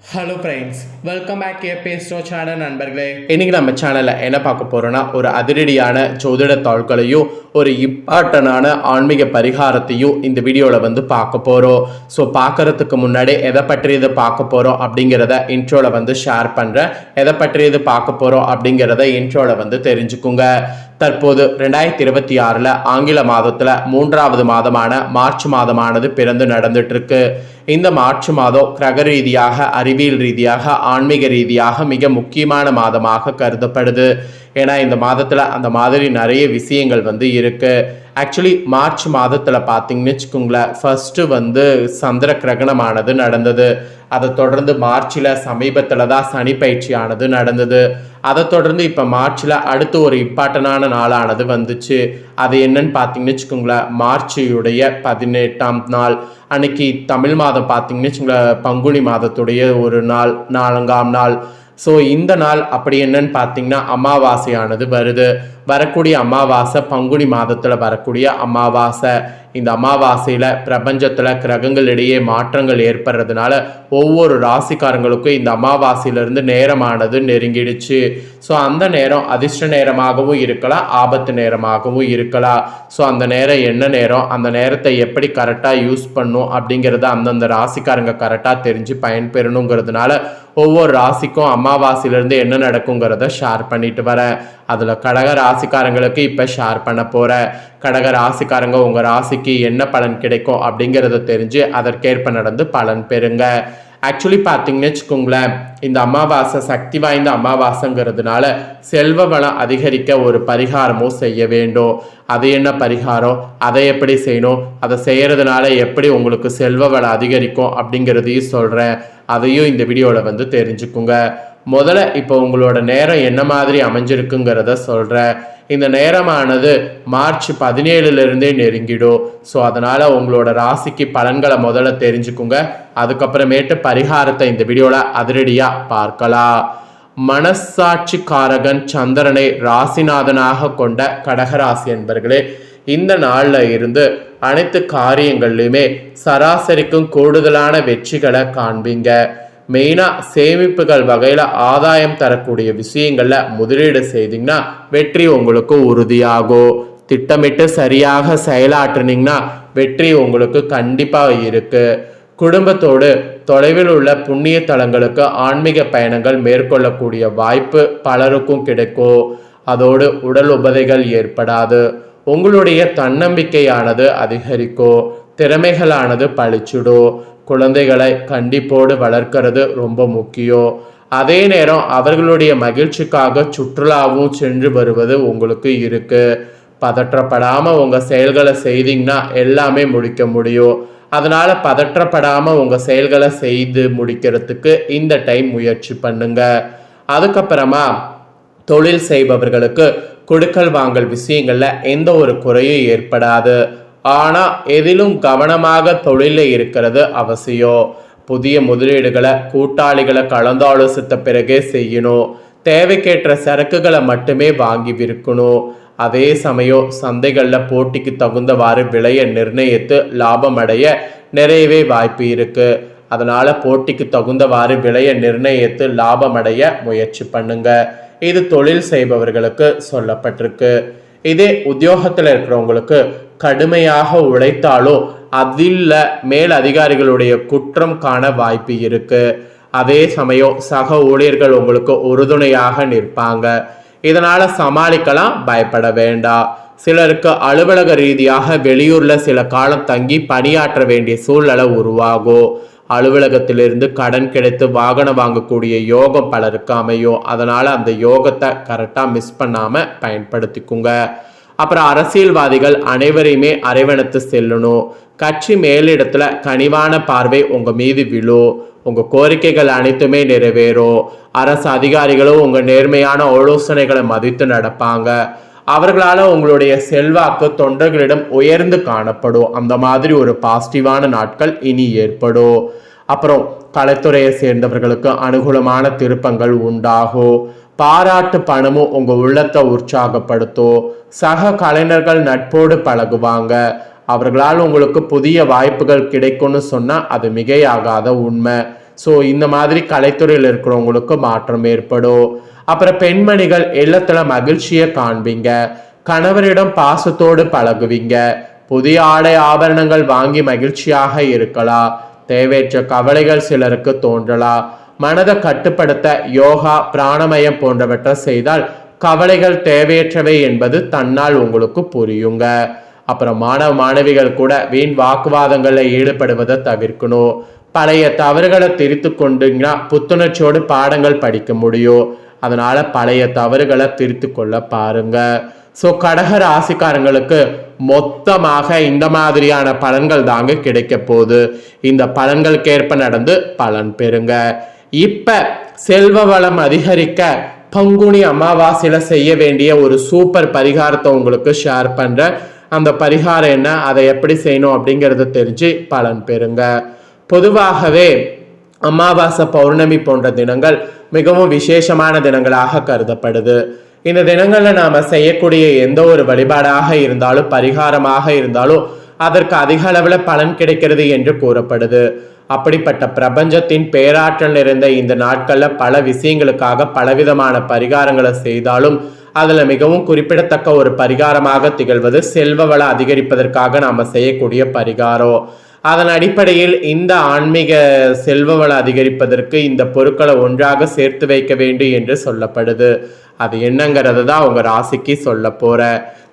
Hello friends, welcome back பேஸ்டோ channel நண்பர்களே. இன்னைக்கு நம்ம சேனலில் என்ன பார்க்க போகிறோன்னா, ஒரு அதிரடியான ஜோதிட தாள்களையும் ஒரு இம்பார்ட்டனான ஆன்மீக பரிகாரத்தையும் இந்த வீடியோவில் பார்க்க போகிறோம். ஸோ பார்க்குறதுக்கு முன்னாடி எதை பற்றியது பார்க்க போகிறோம் அப்படிங்கிறத இன்ட்ரோவில் ஷேர் பண்ணுறேன். எதை பற்றியது பார்க்க போகிறோம் அப்படிங்கிறத இன்ட்ரோவில் தெரிஞ்சுக்குங்க. தற்போது 2026 ஆங்கில மாதத்தில் 3வது மாதமான மார்ச் மாதமானது பிறந்து நடந்துட்டு இருக்கு. இந்த மார்ச் மாதம் கிரக ரீதியாக, அறிவியல் ரீதியாக, ஆன்மீக ரீதியாக மிக முக்கியமான மாதமாக கருதப்படுது. ஏன்னா இந்த மாதத்தில் அந்த மாதிரி நிறைய விஷயங்கள் இருக்கு. ஆக்சுவலி மார்ச் மாதத்தில் பார்த்தீங்கன்னு வச்சுக்கோங்களேன், ஃபர்ஸ்ட்டு சந்திர கிரகணமானது நடந்தது. அதை தொடர்ந்து மார்ச்சில் சமீபத்தில் தான் சனி பயிற்சியானது நடந்தது. அதை தொடர்ந்து இப்போ மார்ச்சில் அடுத்து ஒரு இம்பார்ட்டனான நாளானது வந்துச்சு. அது என்னன்னு பார்த்தீங்கன்னு வச்சுக்கோங்களேன், மார்ச்சுடைய 18ஆம் நாள் அன்னைக்கு தமிழ் மாதம் பார்த்தீங்கன்னு வச்சுக்கோங்களேன், பங்குனி மாதத்துடைய ஒரு நாள், 4ஆம் நாள். ஸோ இந்த நாள் அப்படி என்னன்னு பார்த்தீங்கன்னா அமாவாசையானது வருது. வரக்கூடிய அமாவாசை பங்குனி மாதத்தில் வரக்கூடிய அமாவாசை. இந்த அமாவாசையில் பிரபஞ்சத்தில் கிரகங்களிடையே மாற்றங்கள் ஏற்படுறதுனால ஒவ்வொரு ராசிக்காரங்களுக்கும் இந்த அமாவாசையிலிருந்து நேரமானது நெருங்கிடுச்சு. ஸோ அந்த நேரம் அதிர்ஷ்ட நேரமாகவும் இருக்கலாம், ஆபத்து நேரமாகவும் இருக்கலாம். ஸோ அந்த நேரம் என்ன நேரம், அந்த நேரத்தை எப்படி கரெக்டாக யூஸ் பண்ணும் அப்படிங்கிறத அந்தந்த ராசிக்காரங்க கரெக்டாக தெரிஞ்சு பயன்பெறணுங்கிறதுனால ஒவ்வொரு ராசிக்கும் அமாவாசையிலேருந்து என்ன நடக்குங்கிறத ஷேர் பண்ணிட்டு வரேன். அதில் கடக ராசிக்காரங்களுக்கு இப்போ ஷேர் பண்ண போகிறேன். கடக ராசிக்காரங்க உங்கள் ராசிக்கு என்ன பலன் கிடைக்கும் அப்படிங்கிறத தெரிஞ்சு அதற்கேற்ப நடந்து பலன் பெறுங்க. ஆக்சுவலி பார்த்தீங்கன்னு வச்சுக்கோங்களேன், இந்த அமாவாசை சக்தி வாய்ந்த அமாவாசைங்கிறதுனால செல்வ வளம் அதிகரிக்க ஒரு பரிகாரமும் செய்ய வேண்டும். அது என்ன பரிகாரம், அதை எப்படி செய்யணும், அதை செய்கிறதுனால எப்படி உங்களுக்கு செல்வ வளம் அதிகரிக்கும் அப்படிங்கிறதையும் சொல்கிறேன். அதையும் இந்த வீடியோவில் தெரிஞ்சுக்குங்க. முதல்ல இப்போ உங்களோட நேரம் என்ன மாதிரி அமைஞ்சிருக்குங்கிறத சொல்கிறேன். இந்த நேரமானது மார்ச் 17லேருந்தே நெருங்கிடும். ஸோ அதனால் உங்களோட ராசிக்கு பலன்களை முதல்ல தெரிஞ்சுக்குங்க. அதுக்கப்புறமேட்டு பரிகாரத்தை இந்த வீடியோவில் அதிரடியாக பார்க்கலாம். மனசாட்சி காரகன் சந்திரனை ராசிநாதனாக கொண்ட கடகராசி என்பர்களே, இந்த நாளில் இருந்து அனைத்து காரியங்கள்லையுமே சராசரிக்கும் கூடுதலான வெற்றிகளை காண்பீங்க. மெயினாக சேமிப்புகள் வகையில் ஆதாயம் தரக்கூடிய விஷயங்களில் முதலீடு செய்தீங்கன்னா வெற்றி உங்களுக்கு உறுதியாகும். திட்டமிட்டு சரியாக செயலாற்றுனீங்கன்னா வெற்றி உங்களுக்கு கண்டிப்பாக இருக்குது. குடும்பத்தோடு தொலைவில் உள்ள புண்ணிய தலங்களுக்கு ஆன்மீக பயணங்கள் மேற்கொள்ளக்கூடிய வாய்ப்பு பலருக்கும் கிடைக்கும். அதோடு உடல் உபதைகள் ஏற்படாது. உங்களுடைய தன்னம்பிக்கையானது அதிகரிக்கும். திறமைகளானது பழிச்சிடும். குழந்தைகளை கண்டிப்போடு வளர்க்கிறது ரொம்ப முக்கியம். அதே நேரம் அவர்களுடைய மகிழ்ச்சிக்காக சுற்றுலாவும் சென்று வருவது உங்களுக்கு இருக்கு. பதற்றப்படாமல் உங்கள் செயல்களை செய்தீங்கன்னா எல்லாமே முடிக்க முடியும். அதனால பதற்றப்படாமல் உங்கள் செயல்களை செய்து முடிக்கிறதுக்கு இந்த டைம் முயற்சி பண்ணுங்க. அதுக்கப்புறமா தொழில் செய்பவர்களுக்கு கொடுக்கல் வாங்கல் விஷயங்களில் எந்த ஒரு குறையும் ஏற்படாது. ஆனால் எதிலும் கவனமாக தொழிலில் இருக்கிறது அவசியம். புதிய முதலீடுகளை கூட்டாளிகளை கலந்தாலோசித்த பிறகே செய்யணும். தேவைக்கேற்ற சரக்குகளை மட்டுமே வாங்கி விற்கணும். அதே சமயம் சந்தைகளில் போட்டிக்கு தகுந்தவாறு விலையை நிர்ணயித்து லாபம் அடைய நிறையவே வாய்ப்பு இருக்கு. அதனால போட்டிக்கு தகுந்தவாறு விலையை நிர்ணயித்து லாபம் அடைய முயற்சி பண்ணுங்க. இது தொழில் செய்பவர்களுக்கு சொல்லப்பட்டிருக்கு. இதே உத்தியோகத்தில் இருக்கிறவங்களுக்கு கடுமையாக உழைத்தாலும் அதில் மேல் அதிகாரிகளுடைய குற்றம் காண வாய்ப்பு இருக்கு. அதே சமயம் சக ஊழியர்கள் உங்களுக்கு உறுதுணையாக நிற்பாங்க. இதனால சமாளிக்கலாம், பயப்பட வேண்டாம். சிலருக்கு அலுவலக ரீதியாக வெளியூர்ல சில காலம் தங்கி பணியாற்ற வேண்டிய சூழ்நிலை உருவாகும். அலுவலகத்திலிருந்து கடன் கிடைத்து வாகனம் வாங்கக்கூடிய யோகம் பலருக்கு அமையும். அதனால அந்த யோகத்தை கரெக்டாக மிஸ் பண்ணாம பயன்படுத்திக்குங்க. அப்புறம் அரசியல்வாதிகள் அனைவரையுமே அரவணைத்து செல்லணும். கட்சி மேலிடத்துல கனிவான பார்வை உங்க மீது விழும். உங்க கோரிக்கைகள் அனைத்துமே நிறைவேறும். அரசு அதிகாரிகளும் உங்க நேர்மையான ஆலோசனைகளை மதித்து நடப்பாங்க. அவர்களால் உங்களுடைய செல்வாக்கு தொண்டர்களிடம் உயர்ந்து காணப்படும். அந்த மாதிரி ஒரு பாசிட்டிவான நாட்கள் இனி ஏற்படும். அப்புறம் கலைத்துறையை சேர்ந்தவர்களுக்கு அனுகூலமான திருப்பங்கள் உண்டாகும். பாராட்டு பணமும் உங்க உள்ளத்தை உற்சாகப்படுத்தும். சக கலைஞர்கள் நட்போடு பழகுவாங்க. அவர்களால் உங்களுக்கு புதிய வாய்ப்புகள் கிடைக்கும்னு சொன்னா அது மிகையாகாத உண்மை. ஸோ இந்த மாதிரி கலைத்துறையில் இருக்கிறவங்களுக்கு மாற்றம் ஏற்படும். அப்புறம் பெண்மணிகள் இல்லத்துல மகிழ்ச்சியை காண்பீங்க. கணவரிடம் பாசத்தோடு பழகுவீங்க. புதிய ஆடை ஆபரணங்கள் வாங்கி மகிழ்ச்சியாக இருக்கலாம். தேவையற்ற கவலைகள் சிலருக்கு தோன்றலாம். மனதை கட்டுப்படுத்த யோகா பிராணமயம் போன்றவற்றை செய்தால் கவலைகள் தேவையற்றவை என்பது தன்னால் உங்களுக்கு புரியுங்க. அப்புறம் மாணவ மாணவிகள் கூட வீண் வாக்குவாதங்களில் ஈடுபடுவதை தவிர்க்கணும். பழைய தவறுகளை திருத்து கொண்டீங்கன்னா புத்துணர்ச்சியோடு பாடங்கள் படிக்க முடியும். அதனால பழைய தவறுகளை திருத்து கொள்ள பாருங்க. ஸோ கடக ராசிக்காரங்களுக்கு மொத்தமாக இந்த மாதிரியான பலன்கள் தாங்க கிடைக்க போகுது. இந்த பலன்களுக்கேற்ப நடந்து பலன் பெறுங்க. இப்ப செல்வ வளம் அதிகரிக்க பங்குனி அமாவாசையில செய்ய வேண்டிய ஒரு சூப்பர் பரிகாரத்தை உங்களுக்கு ஷேர் பண்றேன். அந்த பரிகாரம் என்ன, அதை எப்படி செய்யணும் அப்படிங்கறத தெரிஞ்சு பலன் பெறுங்க. பொதுவாகவே அமாவாசை பௌர்ணமி போன்ற தினங்கள் மிகவும் விசேஷமான தினங்களாக கருதப்படுது. இந்த தினங்கள்ல நாம செய்யக்கூடிய எந்த ஒரு வழிபாடாக இருந்தாலும் பரிகாரமாக இருந்தாலும் அதற்கு அதிக அளவுல பலன் கிடைக்கிறது என்று கூறப்படுது. அப்படிப்பட்ட பிரபஞ்சத்தின் பேராற்றல் நிறைந்த இந்த நாட்கள்ல பல விஷயங்களுக்காக பலவிதமான பரிகாரங்களை செய்தாலும் அதுல மிகவும் குறிப்பிடத்தக்க ஒரு பரிகாரமாக திகழ்வது செல்வ வள அதிகரிப்பதற்காக நாம செய்யக்கூடிய பரிகாரம். அதன் அடிப்படையில் இந்த ஆன்மீக செல்வ வள அதிகரிப்பதற்கு இந்த பொருட்களை ஒன்றாக சேர்த்து வைக்க வேண்டும் என்று சொல்லப்படுது. அது என்னங்கிறது தான் உங்க ராசிக்கு சொல்ல போற.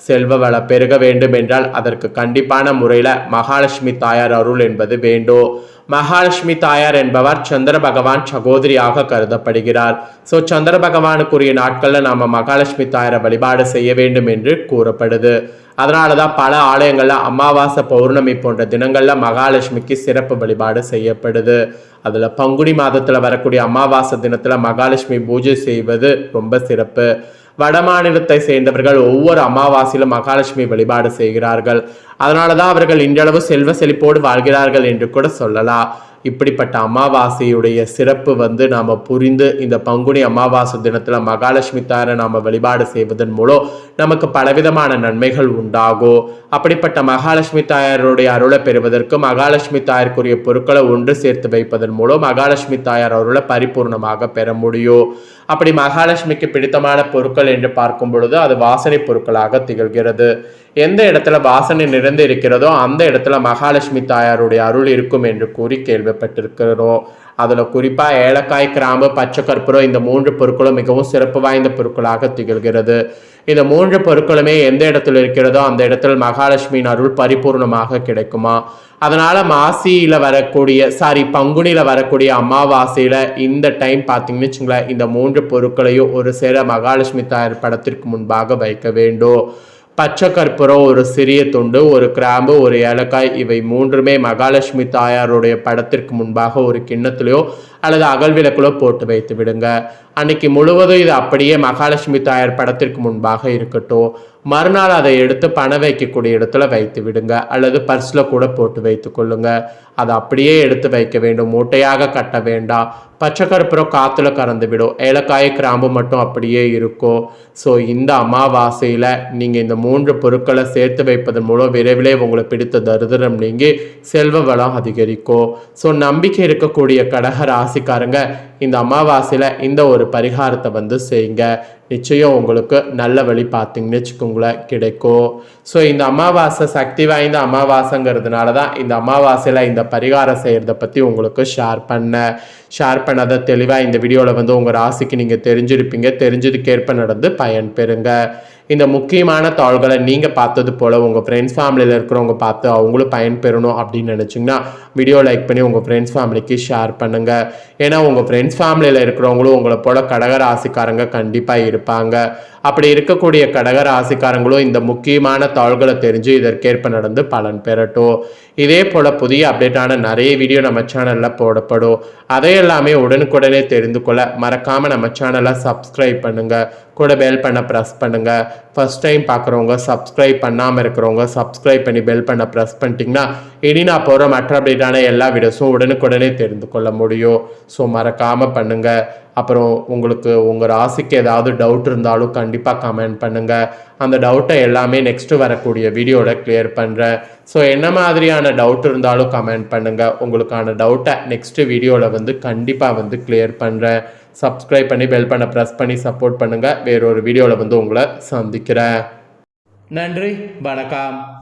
செல்வ வள பெருக வேண்டும் என்றால் அதற்கு கண்டிப்பான முறையில மகாலட்சுமி தாயார் அருள் என்பது வேண்டும். மகாலட்சுமி தாயார் என்பவர் சந்திர பகவான் சகோதரியாக கருதப்படுகிறார். ஸோ சந்திர பகவானுக்குரிய நாட்கள்ல நாம மகாலட்சுமி தாயாரை வழிபாடு செய்ய வேண்டும் என்று கூறப்படுது. அதனாலதான் பல ஆலயங்கள்ல அமாவாசை பௌர்ணமி போன்ற தினங்கள்ல மகாலட்சுமிக்கு சிறப்பு வழிபாடு செய்யப்படுது. அதுல பங்குனி மாதத்துல வரக்கூடிய அமாவாசை தினத்துல மகாலட்சுமி பூஜை செய்வது ரொம்ப சிறப்பு. வட மாநிலத்தை சேர்ந்தவர்கள் ஒவ்வொரு அமாவாசையிலும் மகாலட்சுமி வழிபாடு செய்கிறார்கள். அதனாலதான் அவர்கள் இன்றளவு செல்வ செழிப்போடு வாழ்கிறார்கள் என்று கூட சொல்லலாம். இப்படிப்பட்ட அமாவாசையுடைய சிறப்பு நாம புரிந்து இந்த பங்குனி அமாவாசை தினத்துல மகாலட்சுமி தாயாரை நாம வழிபாடு செய்வதன் மூலம் நமக்கு பலவிதமான நன்மைகள் உண்டாகும். அப்படிப்பட்ட மகாலட்சுமி தாயாருடைய அருளை பெறுவதற்கு மகாலட்சுமி தாயாருக்குரிய பொருட்களை ஒன்று சேர்த்து வைப்பதன் மூலம் மகாலட்சுமி தாயார் அருளை பரிபூர்ணமாக பெற முடியும். அப்படி மகாலட்சுமிக்கு பிடித்தமான பொருட்கள் என்று பார்க்கும் பொழுது அது வாசனை பொருட்களாக திகழ்கிறது. எந்த இடத்துல வாசனை நிறைந்து இருக்கிறதோ அந்த இடத்துல மகாலட்சுமி தாயாருடைய அருள் இருக்கும் என்று கூறி கேள்விப்பட்டிருக்கிறோம். அதுல குறிப்பா ஏலக்காய், கிராம்பு, பச்சை கற்பூரம் இந்த 3 பொருட்களும் மிகவும் சிறப்பு வாய்ந்த பொருட்களாக திகழ்கிறது. இந்த 3 பொருட்களுமே எந்த இடத்துல இருக்கிறதோ அந்த இடத்துல மகாலட்சுமியின் அருள் பரிபூர்ணமாக கிடைக்குமா. அதனால பங்குனியில வரக்கூடிய அமாவாசையில இந்த டைம் பார்த்தீங்கன்னு வச்சுங்களேன், இந்த 3 பொருட்களையும் ஒரு சேர மகாலட்சுமி தாயார் படத்திற்கு முன்பாக வைக்க வேண்டும். பச்சை கற்பூரம் ஒரு சிறிய துண்டு, ஒரு கிராம்பு, ஒரு ஏலக்காய் இவை 3மே மகாலட்சுமி தாயாருடைய படத்திற்கு முன்பாக ஒரு கிண்ணத்திலையோ அல்லது அகல் விளக்கிலோ போட்டு வைத்து விடுங்க. அன்னைக்கு முழுவதும் இது அப்படியே மகாலட்சுமி தாயார் படத்திற்கு முன்பாக இருக்கட்டும். மறுநாள் அதை எடுத்து பணம் வைக்கக்கூடிய இடத்துல வைத்து விடுங்க அல்லது பர்ஸ்ல கூட போட்டு வைத்து கொள்ளுங்க. அதை அப்படியே எடுத்து வைக்க வேண்டும், மூட்டையாக கட்ட வேண்டாம். பச்சை கற்பூரம் காத்துல கறந்து விடும், ஏலக்காய், கிராம்பு மட்டும் அப்படியே இருக்கும். ஸோ இந்த அமாவாசையில நீங்க இந்த 3 பொருட்களை சேர்த்து வைப்பதன் மூலம் விரைவிலே உங்களை பிடித்த தரித்திரம் நீங்கி செல்வ வளம் அதிகரிக்கும். ஸோ நம்பிக்கை இருக்கக்கூடிய கடக ராசிக்காரங்க இந்த அமாவாசையில இந்த ஒரு பரிகாரத்தை செய்யுங்க. நிச்சயம் உங்களுக்கு நல்ல வழி பார்த்தீங்கன்னு வச்சுக்கோங்களேன் கிடைக்கும். ஸோ இந்த அமாவாசை சக்தி வாய்ந்த அமாவாசைங்கிறதுனால தான் இந்த அமாவாசையில் இந்த பரிகாரம் செய்கிறத பற்றி உங்களுக்கு ஷேர் பண்ணதை தெளிவாக இந்த வீடியோவில் உங்கள் ராசிக்கு நீங்கள் தெரிஞ்சிருப்பீங்க. தெரிஞ்சதுக்கேற்ப நடந்து பயன் பெறுங்க. இந்த முக்கியமான தாள்களை நீங்கள் பார்த்தது போல் உங்கள் ஃப்ரெண்ட்ஸ் ஃபேமிலியில் இருக்கிறவங்க பார்த்து அவங்களும் பயன்பெறணும் அப்படின்னு நினச்சிங்கன்னா வீடியோ லைக் பண்ணி உங்கள் ஃப்ரெண்ட்ஸ் ஃபேமிலிக்கு ஷேர் பண்ணுங்கள். ஏன்னா உங்கள் ஃப்ரெண்ட்ஸ் ஃபேமிலியில் இருக்கிறவங்களும் உங்களை போல் கடக ராசிக்காரங்க கண்டிப்பாக இருப்பாங்க. அப்படி இருக்கக்கூடிய கடக ராசிக்காரங்களும் இந்த முக்கியமான தாள்களை தெரிஞ்சு இதற்கேற்ப நடந்து பலன் பெறட்டும். இதே போல் புதிய அப்டேட்டான நிறைய வீடியோ நம்ம சேனலில் போடப்படும். அதையெல்லாமே உடனுக்குடனே தெரிந்து கொள்ள மறக்காமல் நம்ம சேனலை சப்ஸ்கிரைப் பண்ணுங்கள், கூட பெல் பண்ண ப்ரெஸ் பண்ணுங்கள். ஃபர்ஸ்ட் டைம் பார்க்குறவங்க, சப்ஸ்கிரைப் பண்ணாமல் இருக்கிறவங்க சப்ஸ்கிரைப் பண்ணி பெல் பண்ண ப்ரெஸ் பண்ணிட்டீங்கன்னா இனி நான் போகிற மற்ற அப்டேட்டான எல்லா வீடியோஸும் உடனுக்குடனே தெரிந்து கொள்ள முடியும். ஸோ மறக்காமல் பண்ணுங்கள். அப்புறம் உங்களுக்கு உங்கள் ராசிக்கு ஏதாவது டவுட் இருந்தாலும் கண்டிப்பாக கமெண்ட் பண்ணுங்கள். அந்த டவுட்டை எல்லாமே நெக்ஸ்ட்டு வரக்கூடிய வீடியோவில் கிளியர் பண்ணுறேன். ஸோ என்ன மாதிரியான டவுட் இருந்தாலும் கமெண்ட் பண்ணுங்கள். உங்களுக்கான டவுட்டை நெக்ஸ்ட்டு வீடியோவில் கண்டிப்பாக கிளியர் பண்ணுறேன். சப்ஸ்கிரைப் பண்ணி பெல் பண்ண ப்ரெஸ் பண்ணி சப்போர்ட் பண்ணுங்கள். வேறொரு வீடியோவில் உங்களை சந்திக்கிறேன். நன்றி, வணக்கம்.